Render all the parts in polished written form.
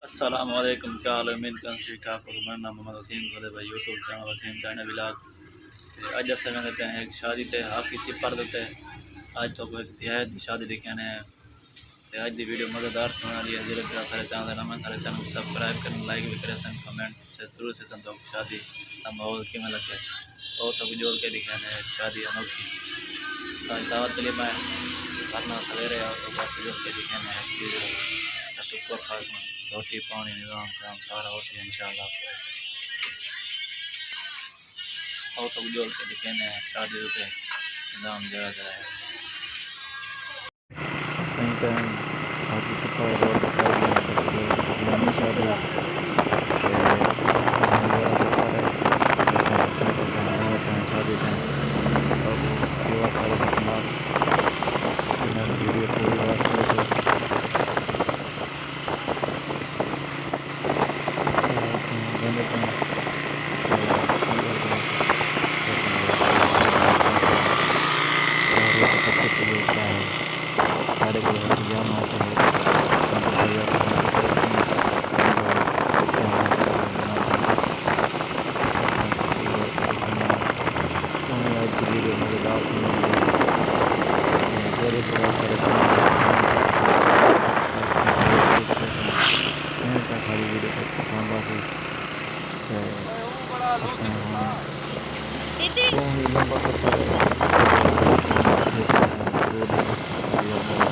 अस्सलाम वालेकुम, क्या हाल है? उम्मीद करता हूँ ठीक ठाक हो। मेरा नाम मोहम्मद वसीम है भाई, YouTube channel Waseem China vlog. ते अज अस देते हैं एक शादी ते आप किसी पर देते अज तो एक दिहात की शादी दिखाने हैं। तो अज की वीडियो मज़ेदार होने वाली है। जो मेरा सारे चैनल नाम है, सारे चैनल को सब्सक्राइब करें, लाइक भी करें, कमेंट से जरूर से संतो शादी का माहौल किमें लगे और तो जोड़ के दिखाने एक शादी अनोखी। तो अज दावत के लिए मैं करना सवेरे तो बस जोड़ के दिखाने शुक्र खास में रोटी पानी निज़ाम से हम सारा हो सी इंशाल्लाह। और तो जोड़ के दिखाने शादी होते निज़ाम जरा जरा है सही टाइम बाकी सफाई रोड बताई गई तो शादी शादी सफर है ऐसा पसंद तो जाने टाइम शादी टाइम और केवा सारे खिलाफ वीडियो पूरी वॉच करे से बंदे पे चंगा को शादी रोटी पक्के पे क्या है सारे को रोटी जाम आते हैं उनको भैया को हम कुछ रखते हैं क्या हम सारे बनाते हैं ऐसा पूरी रोटी दिखाने हैं। उन्हें आज की वीडियो मज़ेदार होने वाली है। जोरे बहुत सारे चैनल सब्सक्राइब करें, लाइक भी करें से उम्मीद है खाली वीडियो को पसंद आ से असें हुण बहुत ही लंबा सफ़र है देखते हैं दूर है उसकी शादी और बहुत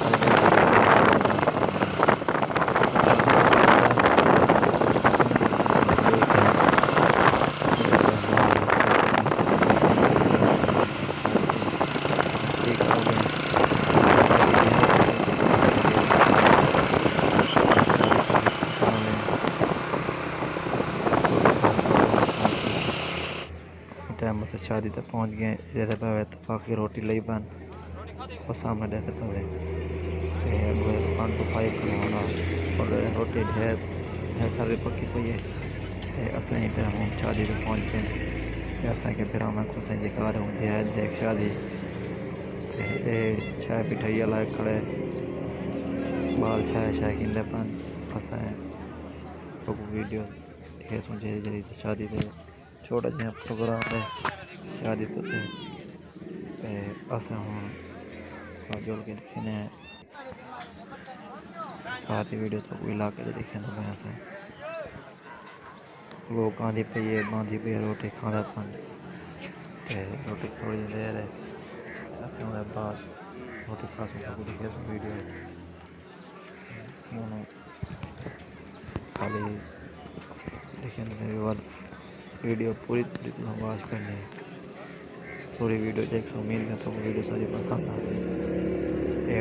आज की वीडियो बहुत मज़ेदार होने वाली है। सफ़र बहुत लंबा है असें देखते हैं हमारे रास्ते पसंद करते हैं असें शादी के नज़दीक आ गए। शादी देहात है शादी शादी का सफ़र करने वाले हैं थोड़ी बहुत आगे से पहुँच गए से टाइम से शादी तक पहुँच गए जैसे पवे तो बाकी रोटी ली बन और सामने जैसे पवे अगले 1 to 5 करवाना और रोटी ढेर सारी पक्की पई है। असें टाइम हम शादी तक पहुँच गए असें के फिर मैं कुछ दिखा रहा हूँ दिहात देख शादी चाय पिठाई लाए खड़े बाल चाय शाय किंदे पन असें वीडियो दिखे सुन जरी शादी दे छोटा जहा प्रोग्राम है शादी तो असें हुण जोड़ के दिखने सारी वीडियो तो इलाके के दिखे पे असें लोग आंधी पई है बांधी पई रोटी खाने पन रोटी थोड़ी देर है असें उन्हें बाद रोटी खासूं तो दिखे वीडियो हूँ खाली देखें वीडियो पूरी वॉच करनी है पूरी वीडियो देख सो उम्मीद में तो वीडियो सारी पसंद आ सी।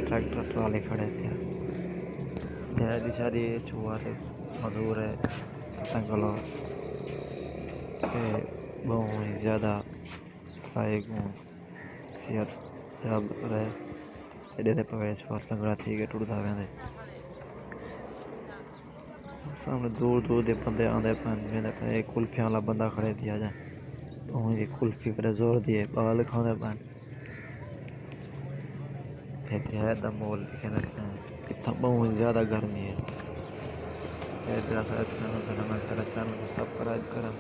ट्रैक्टर ट्राली खड़े थे दिहात की शादी छुआर मजूर है तंगलो बहुत ही ज़्यादा लायक हूँ सेहत जब रहे एडे पवे छुआर लंगड़ा थी के टुटदा वेंदे सामने दूर दूर दे बंदे आंदे पन वेंदे पे एक कुल्फियां वाला बंदा खड़े दिया जाए ये कुल्फी पर जोर दिए बाल खाने पन दिहात दा माहौल कहना इतना बहुत ज़्यादा गर्मी है। सारे चैनल को सब्सक्राइब करें।